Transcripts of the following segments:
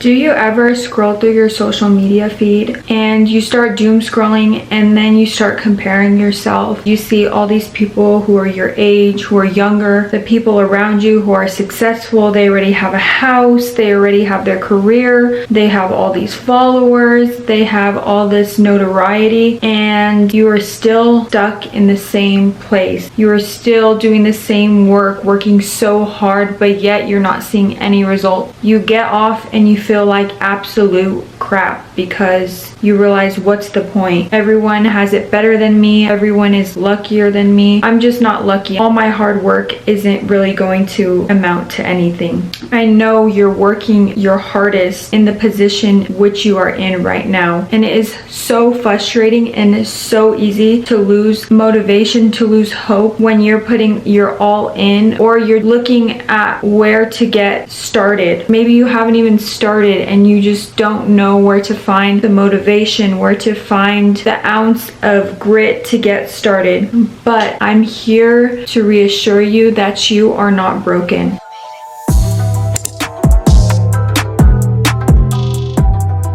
Do you ever scroll through your social media feed and you start doom scrolling and then you start comparing yourself? You see all these people who are your age, who are younger, the people around you who are successful, they already have a house, they already have their career, they have all these followers, they have all this notoriety, and you are still stuck in the same place. You are still doing the same work, working so hard, but yet you're not seeing any result. You get off and you feel like absolute crap because you realize, what's the point? Everyone has it better than me. Everyone is luckier than me. I'm just not lucky. All my hard work isn't really going to amount to anything. I know you're working your hardest in the position which you are in right now, and it is so frustrating and it's so easy to lose motivation, to lose hope when you're putting your all in, or you're looking at where to get started. Maybe you haven't even started and you just don't know where to find the motivation, where to find the ounce of grit to get started. But I'm here to reassure you that you are not broken.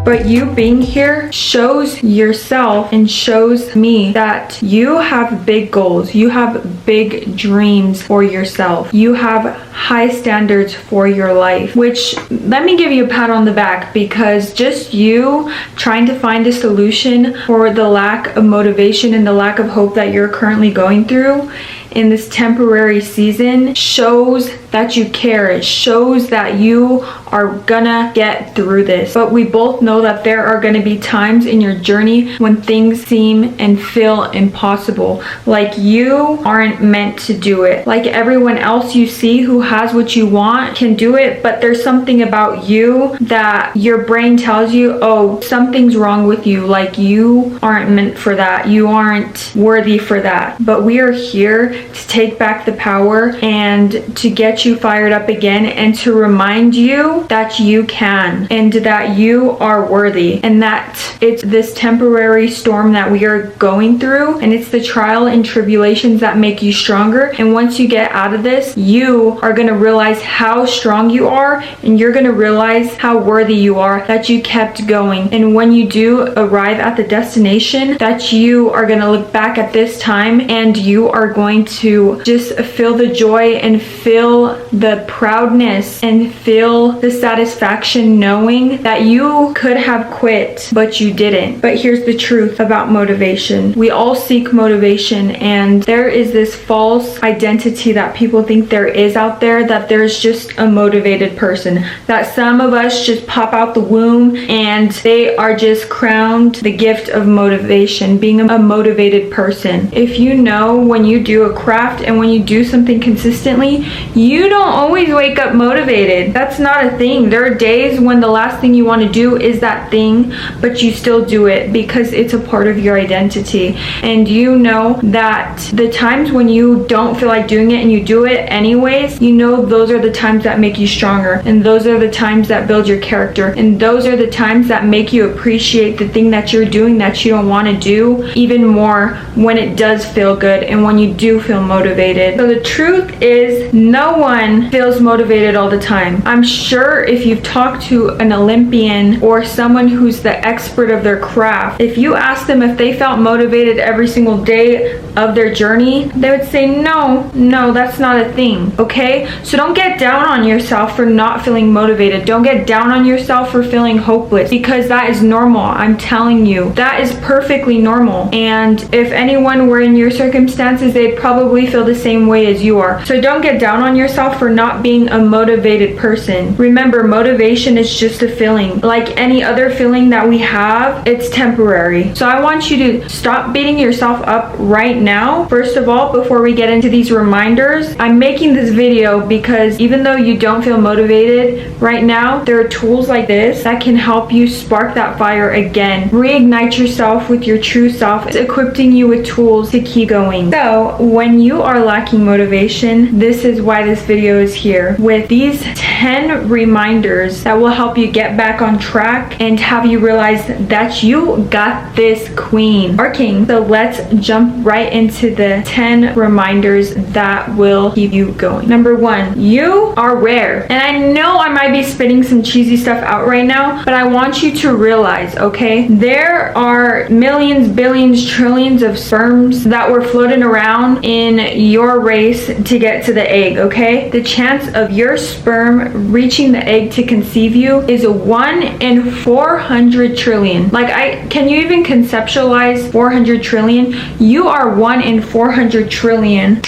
But you being here shows yourself and shows me that you have big goals. You have big dreams for yourself. You have high standards for your life, which, let me give you a pat on the back, because just you trying to find a solution for the lack of motivation and the lack of hope that you're currently going through in this temporary season shows that you care. It shows that you are gonna get through this. But we both know that there are gonna be times in your journey when things seem and feel impossible, like you aren't meant to do it, like everyone else you see who has what you want can do it, but there's something about you that your brain tells you, oh, something's wrong with you, like you aren't meant for that, you aren't worthy for that. But we are here to take back the power and to get you fired up again and to remind you that you can and that you are worthy, and that it's this temporary storm that we are going through, and it's the trial and tribulations that make you stronger. And once you get out of this, you are going to realize how strong you are, and you're going to realize how worthy you are, that you kept going. And when you do arrive at the destination, that you are going to look back at this time and you are going to just feel the joy and feel the proudness and feel the satisfaction knowing that you could have quit, but you didn't. But here's the truth about motivation. We all seek motivation, and there is this false identity that people think there is out there, that there's just a motivated person, that some of us just pop out the womb and they are just crowned the gift of motivation, being a motivated person. If you know, when you do a craft and when you do something consistently, you don't always wake up motivated. That's not a thing. There are days when the last thing you want to do is that thing, but you still do it because it's a part of your identity. And you know that the times when you don't feel like doing it and you do it anyways, you know those are the times that make you stronger, and those are the times that build your character, and those are the times that make you appreciate the thing that you're doing that you don't want to do even more when it does feel good and when you do feel motivated. So the truth is, no one feels motivated all the time. I'm sure if you've talked to an Olympian or someone who's the expert of their craft, if you ask them if they felt motivated every single day of their journey, they would say no, that's not a thing. Okay, so don't get down on yourself for not feeling motivated. Don't get down on yourself for feeling hopeless, because that is normal. I'm telling you, that is perfectly normal. And if anyone were in your circumstances, they'd probably feel the same way as you are. So don't get down on yourself for not being a motivated person. Remember, motivation is just a feeling. Like any other feeling that we have, it's temporary. So I want you to stop beating yourself up right now. First of all, before we get into these reminders, I'm making this video because even though you don't feel motivated right now, there are tools like this that can help you spark that fire again. Reignite yourself with your true self. It's equipping you with tools to keep going. So when you are lacking motivation, this is why this video is here with these 10 reminders that will help you get back on track and have you realize that you got this, queen or king. So let's jump right into the 10 reminders that will keep you going. Number 1, you are rare. And I know I might be spitting some cheesy stuff out right now, but I want you to realize, okay, there are millions, billions, trillions of sperms that were floating around in your race to get to the egg, okay? The chance of your sperm reaching the egg to conceive you is 1 in 400 trillion. Like, can you even conceptualize 400 trillion? You are 1 in 400 trillion.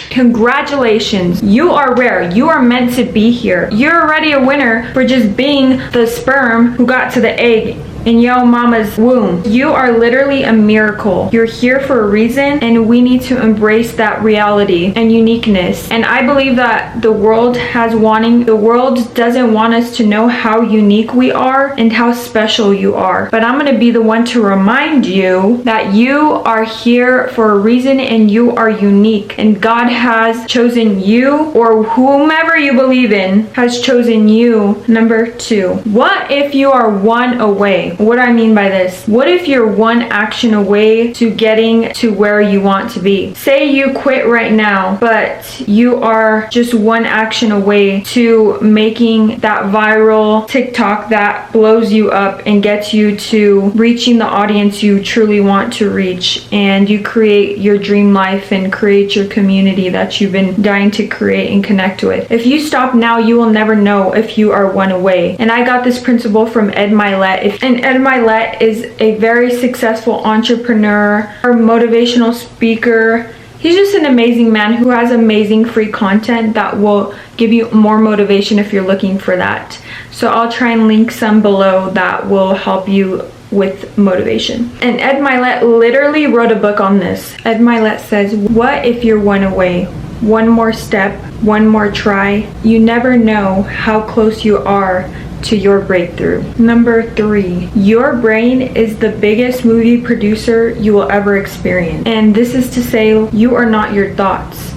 Congratulations, you are rare. You are meant to be here. You're already a winner for just being the sperm who got to the egg in yo mama's womb. You are literally a miracle. You're here for a reason, and we need to embrace that reality and uniqueness. And I believe that the world doesn't want us to know how unique we are and how special you are. But I'm gonna be the one to remind you that you are here for a reason and you are unique. And God has chosen you, or whomever you believe in has chosen you. Number 2, what if you are 1 away? What do I mean by this? What if you're 1 action away to getting to where you want to be? Say you quit right now, but you are just 1 action away to making that viral TikTok that blows you up and gets you to reaching the audience you truly want to reach, and you create your dream life and create your community that you've been dying to create and connect with. If you stop now, you will never know if you are 1 away. And I got this principle from Ed Mylett. Ed Mylett is a very successful entrepreneur or motivational speaker. He's just an amazing man who has amazing free content that will give you more motivation if you're looking for that. So I'll try and link some below that will help you with motivation. And Ed Mylett literally wrote a book on this. Ed Mylett says, what if you're 1 away? 1 more step, 1 more try. You never know how close you are to your breakthrough. Number 3, your brain is the biggest movie producer you will ever experience. And this is to say, you are not your thoughts.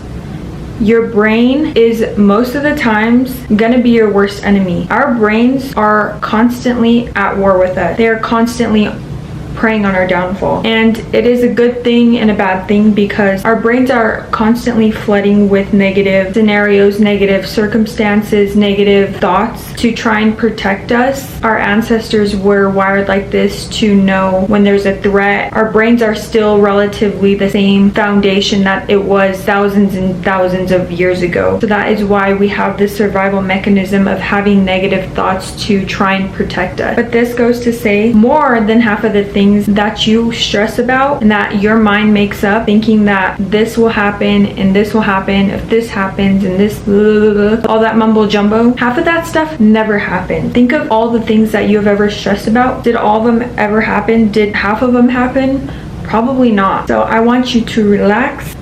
Your brain is most of the times gonna be your worst enemy. Our brains are constantly at war with us. They are constantly preying on our downfall. And it is a good thing and a bad thing because our brains are constantly flooding with negative scenarios, negative circumstances, negative thoughts to try and protect us. Our ancestors were wired like this to know when there's a threat. Our brains are still relatively the same foundation that it was thousands and thousands of years ago. So that is why we have this survival mechanism of having negative thoughts to try and protect us. But this goes to say more than half of the things that you stress about and that your mind makes up, thinking that this will happen and this will happen if this happens and this all that mumbo jumbo, half of that stuff never happened. Think of all the things that you have ever stressed about. Did all of them ever happen? Did half of them happen? Probably not. So I want you to relax,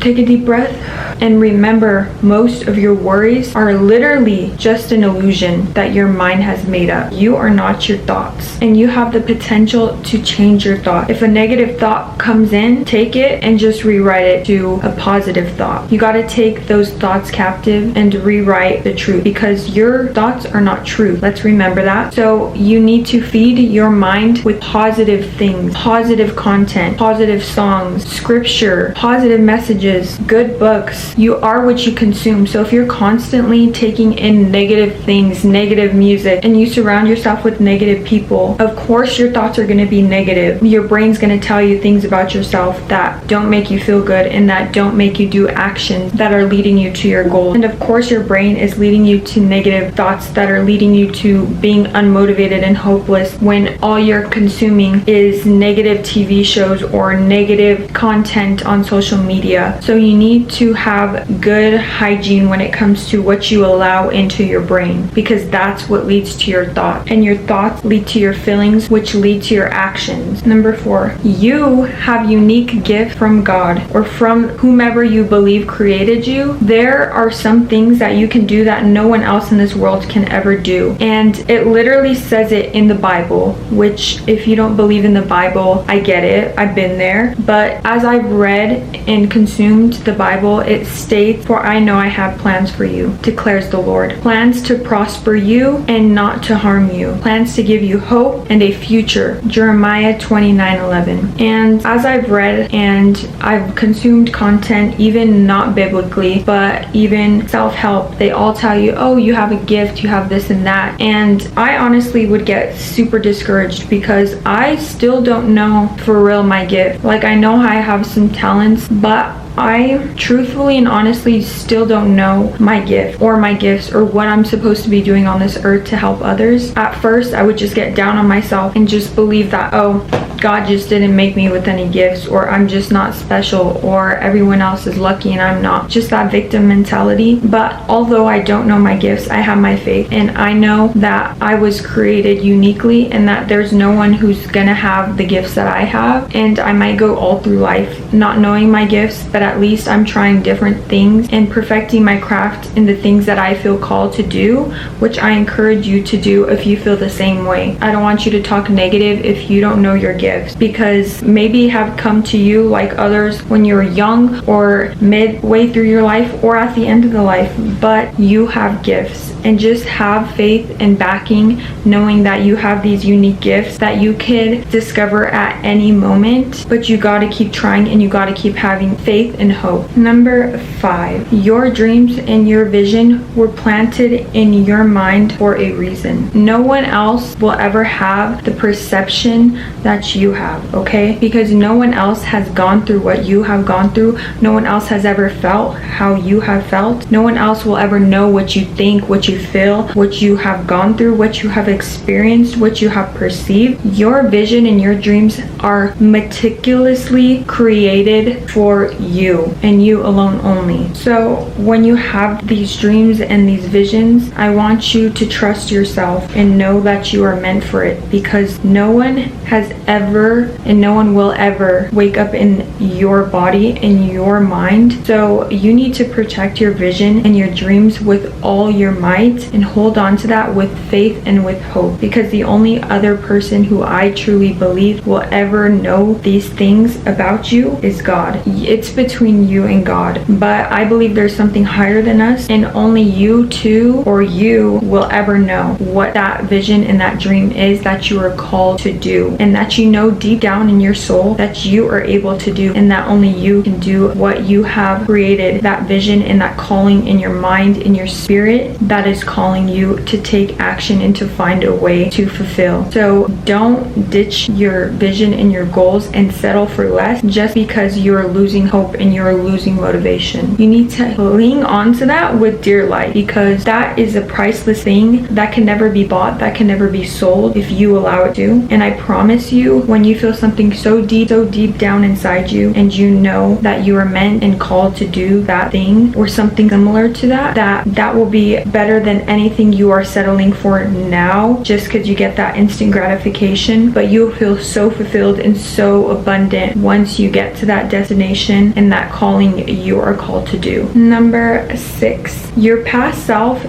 take a deep breath, and remember, most of your worries are literally just an illusion that your mind has made up. You are not your thoughts, and you have the potential to change your thought. If a negative thought comes in, take it and just rewrite it to a positive thought. You got to take those thoughts captive and rewrite the truth, because your thoughts are not true. Let's remember that. So you need to feed your mind with positive things, positive content, positive songs, scripture, positive messages, good books. You are what you consume. So if you're constantly taking in negative things, negative music, and you surround yourself with negative people, of course your thoughts are going to be negative. Your brain's going to tell you things about yourself that don't make you feel good and that don't make you do actions that are leading you to your goal. And of course your brain is leading you to negative thoughts that are leading you to being unmotivated and hopeless when all you're consuming is negative TV shows or negative content on social media. So you need to have good hygiene when it comes to what you allow into your brain, because that's what leads to your thought, and your thoughts lead to your feelings, which lead to your actions. Number 4, you have unique gift from God or from whomever you believe created you. There are some things that you can do that no one else in this world can ever do, and it literally says it in the Bible, which if you don't believe in the Bible, I get it, I've been there, but as I've read and consumed the Bible, it it states, "For I know I have plans for you, declares the Lord. Plans to prosper you and not to harm you. Plans to give you hope and a future." Jeremiah 29:11. And as I've read and I've consumed content, even not biblically, but even self-help, they all tell you, oh, you have a gift, you have this and that. And I honestly would get super discouraged because I still don't know for real my gift. Like, I know I have some talents, but I truthfully and honestly still don't know my gift or my gifts or what I'm supposed to be doing on this earth to help others. At first, I would just get down on myself and just believe that, oh, God just didn't make me with any gifts, or I'm just not special, or everyone else is lucky and I'm not. Just that victim mentality. But although I don't know my gifts, I have my faith, and I know that I was created uniquely and that there's no one who's gonna have the gifts that I have. And I might go all through life not knowing my gifts, but at least I'm trying different things and perfecting my craft in the things that I feel called to do, which I encourage you to do if you feel the same way. I don't want you to talk negative if you don't know your gifts, because maybe have come to you like others when you were young or midway through your life or at the end of the life, but you have gifts. And just have faith and backing, knowing that you have these unique gifts that you could discover at any moment, but you gotta keep trying and you gotta keep having faith and hope. Number 5, your dreams and your vision were planted in your mind for a reason. No one else will ever have the perception that you have, okay? Because no one else has gone through what you have gone through. No one else has ever felt how you have felt. No one else will ever know what you think, what you feel, what you have gone through, what you have experienced, what you have perceived. Your vision and your dreams are meticulously created for you and you alone only. So when you have these dreams and these visions, I want you to trust yourself and know that you are meant for it, because no one has ever and no one will ever wake up in your body and your mind. So you need to protect your vision and your dreams with all your might and hold on to that with faith and with hope, because the only other person who I truly believe will ever know these things about you is God. It's between you and God, but I believe there's something higher than us, and only you two or you will ever know what that vision and that dream is that you are called to do, and that you know deep down in your soul that you are able to do, and that only you can do what you have created, that vision and that calling in your mind, in your spirit, that is calling you to take action and to find a way to fulfill. So don't ditch your vision and your goals and settle for less just because you're losing hope and you're losing motivation. You need to cling on to that with dear life, because that is a priceless thing that can never be bought, that can never be sold if you allow it to. And I promise you, when you feel something so deep down inside you, and you know that you are meant and called to do that thing or something similar to that will be better than anything you are settling for now, just because you get that instant gratification. But you'll feel so fulfilled and so abundant once you get to that destination and that calling you are called to do. Number 6, your past self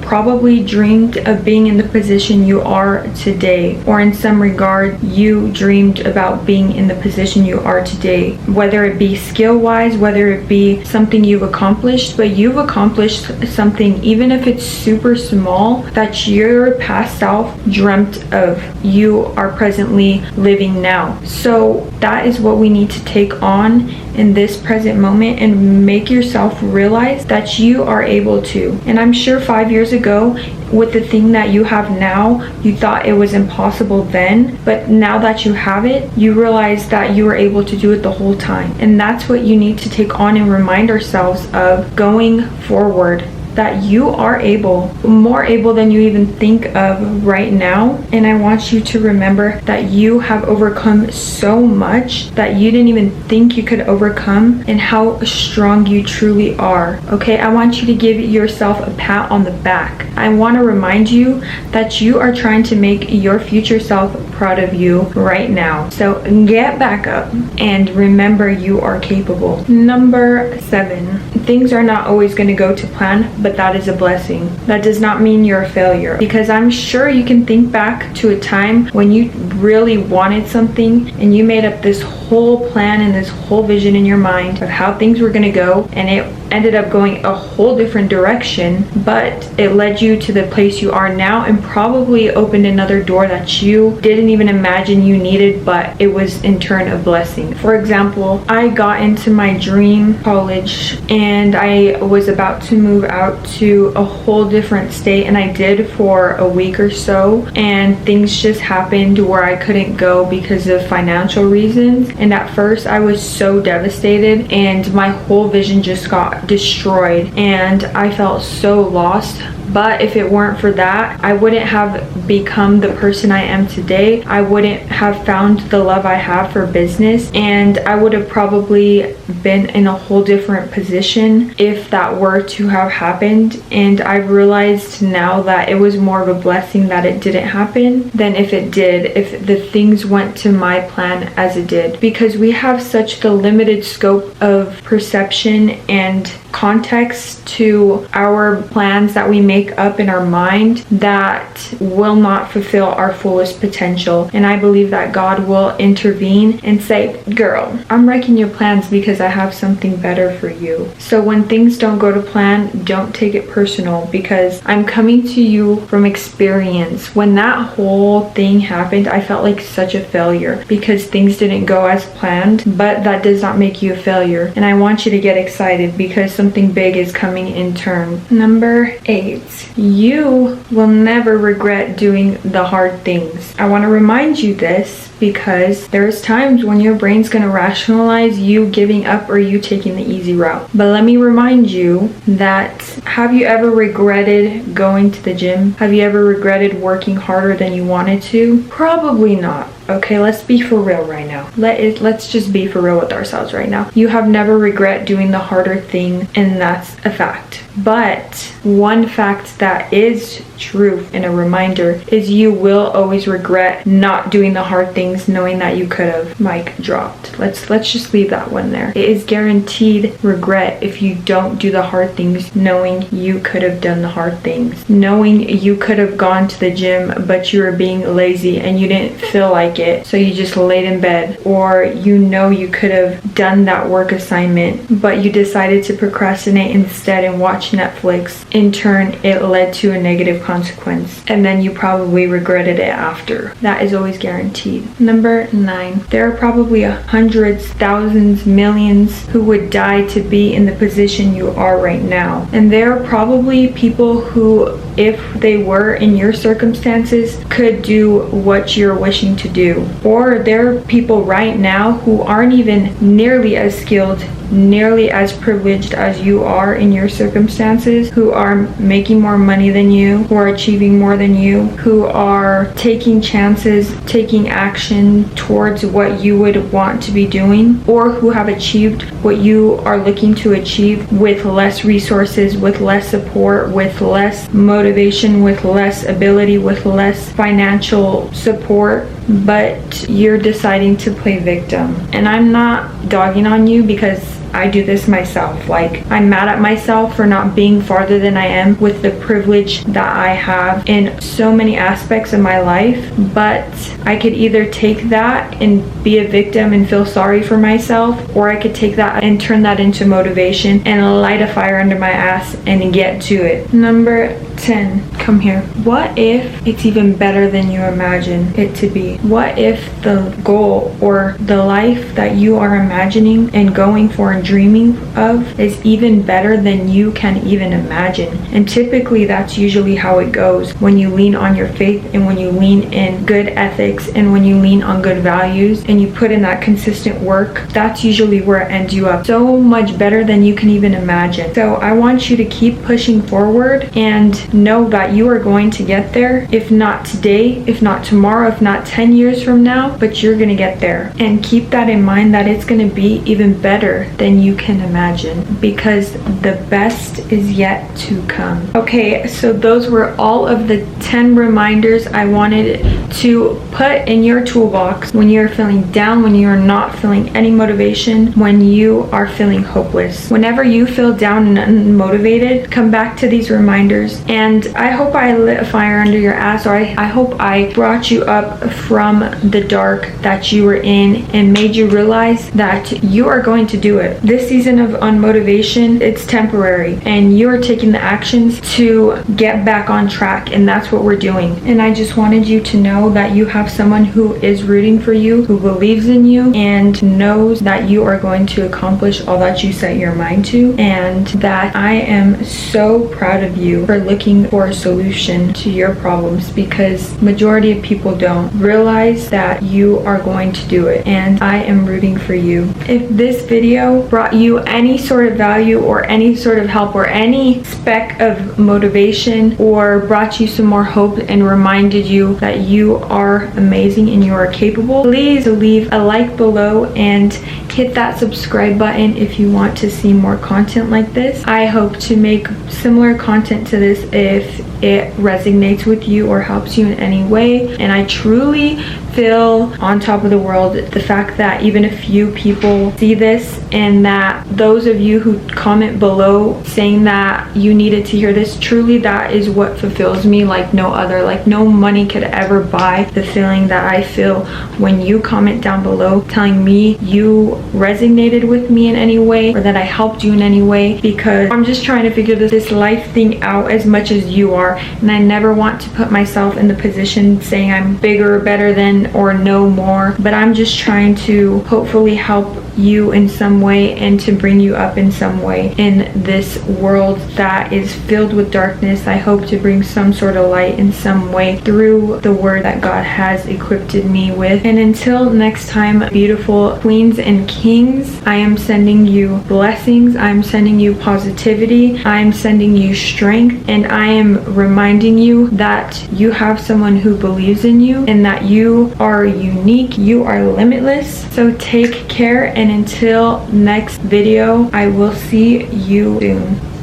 probably dreamed of being in the position you are today, or in some regard you dreamed about being in the position you are today, whether it be skill wise, whether it be something you've accomplished. But you've accomplished something, even if it's super small, that your past self dreamt of, you are presently living now. So that is what we need to take on in this present moment, and make yourself realize that you are able to. And I'm sure 5 years ago, with the thing that you have now, you thought it was impossible then, but now that you have it, you realize that you were able to do it the whole time. And that's what you need to take on and remind ourselves of going forward, that you are able, more able than you even think of right now. And I want you to remember that you have overcome so much that you didn't even think you could overcome, and how strong you truly are. Okay, I want you to give yourself a pat on the back. I want to remind you that you are trying to make your future self proud of you right now. So get back up and remember you are capable. Number 7, things are not always going to go to plan, but that is a blessing. That does not mean you're a failure, because I'm sure you can think back to a time when you really wanted something and you made up this whole whole plan and this whole vision in your mind of how things were going to go, and it ended up going a whole different direction, but it led you to the place you are now and probably opened another door that you didn't even imagine you needed, but it was in turn a blessing. For example, I got into my dream college and I was about to move out to a whole different state, and I did for a week or so, and things just happened where I couldn't go because of financial reasons. And at first I was so devastated and my whole vision just got destroyed and I felt so lost. But if it weren't for that, I wouldn't have become the person I am today. I wouldn't have found the love I have for business, and I would have probably been in a whole different position if that were to have happened. And I've realized now that it was more of a blessing that it didn't happen than if it did, if the things went to my plan as it did, because we have such the limited scope of perception and context to our plans that we make up in our mind that will not fulfill our fullest potential. And I believe that God will intervene and say, girl, I'm wrecking your plans because I have something better for you. So when things don't go to plan, don't take it personal, because I'm coming to you from experience. When that whole thing happened, I felt like such a failure because things didn't go as planned, but that does not make you a failure. And I want you to get excited because something big is coming in turn. Number 8, you will never regret doing the hard things. I want to remind you this because there's times when your brain's going to rationalize you giving up or you taking the easy route. But let me remind you that, have you ever regretted going to the gym? Have you ever regretted working harder than you wanted to? Probably not. Okay, let's be for real right now. Let's just be for real with ourselves right now. You have never regret doing the harder thing, and that's a fact. But one fact that is true and a reminder is you will always regret not doing the hard things knowing that you could have. Mic dropped. Let's just leave that one there. It is guaranteed regret if you don't do the hard things knowing you could have done the hard things. Knowing you could have gone to the gym but you were being lazy and you didn't feel like it, so you just laid in bed. Or you could have done that work assignment but you decided to procrastinate instead and watch Netflix. In turn, it led to a negative consequence, and then you probably regretted it after. That is always guaranteed. Number 9, there are probably hundreds, thousands, millions who would die to be in the position you are right now. And there are probably people who, if they were in your circumstances, could do what you're wishing to do. Or there are people right now who aren't even nearly as skilled, nearly as privileged as you are in your circumstances, who are making more money than you, who are achieving more than you, who are taking chances, taking action towards what you would want to be doing, or who have achieved what you are looking to achieve with less resources, with less support, with less motivation, with less ability, with less financial support, but you're deciding to play victim. And I'm not dogging on you because I do this myself. Like, I'm mad at myself for not being farther than I am with the privilege that I have in so many aspects of my life, but I could either take that and be a victim and feel sorry for myself, or I could take that and turn that into motivation and light a fire under my ass and get to it. Number 10, come here. What if it's even better than you imagine it to be? What if the goal or the life that you are imagining and going for and dreaming of is even better than you can even imagine? And typically that's usually how it goes when you lean on your faith and when you lean in good ethics and when you lean on good values and you put in that consistent work. That's usually where it ends you up so much better than you can even imagine. So I want you to keep pushing forward and know that you are going to get there, if not today, if not tomorrow, if not 10 years from now, but you're going to get there. And keep that in mind, that it's going to be even better than you can imagine, because the best is yet to come. Okay, so those were all of the 10 reminders I wanted to put in your toolbox when you're feeling down, when you're not feeling any motivation, when you are feeling hopeless. Whenever you feel down and unmotivated, come back to these reminders And I hope I lit a fire under your ass, or I hope I brought you up from the dark that you were in and made you realize that you are going to do it. This season of unmotivation, it's temporary, and you are taking the actions to get back on track, and that's what we're doing. And I just wanted you to know that you have someone who is rooting for you, who believes in you, and knows that you are going to accomplish all that you set your mind to, and that I am so proud of you for looking for a solution to your problems, because majority of people don't realize that you are going to do it, and I am rooting for you. If this video brought you any sort of value or any sort of help or any speck of motivation, or brought you some more hope and reminded you that you are amazing and you are capable, please leave a like below and hit that subscribe button if you want to see more content like this. I hope to make similar content to this if it resonates with you or helps you in any way. And I truly feel on top of the world the fact that even a few people see this, and that those of you who comment below saying that you needed to hear this, truly that is what fulfills me like no other. Like no money could ever buy the feeling that I feel when you comment down below telling me you resonated with me in any way, or that I helped you in any way, because I'm just trying to figure this life thing out as much as you are, and I never want to put myself in the position saying I'm bigger or better than or know more, but I'm just trying to hopefully help you in some way and to bring you up in some way in this world that is filled with darkness. I hope to bring some sort of light in some way through the word that God has equipped me with. And until next time, beautiful queens and kings, I am sending you blessings, I'm sending you positivity, I'm sending you strength, and I am reminding you that you have someone who believes in you and that you are unique, you are limitless. So take care, and until next video, I will see you soon.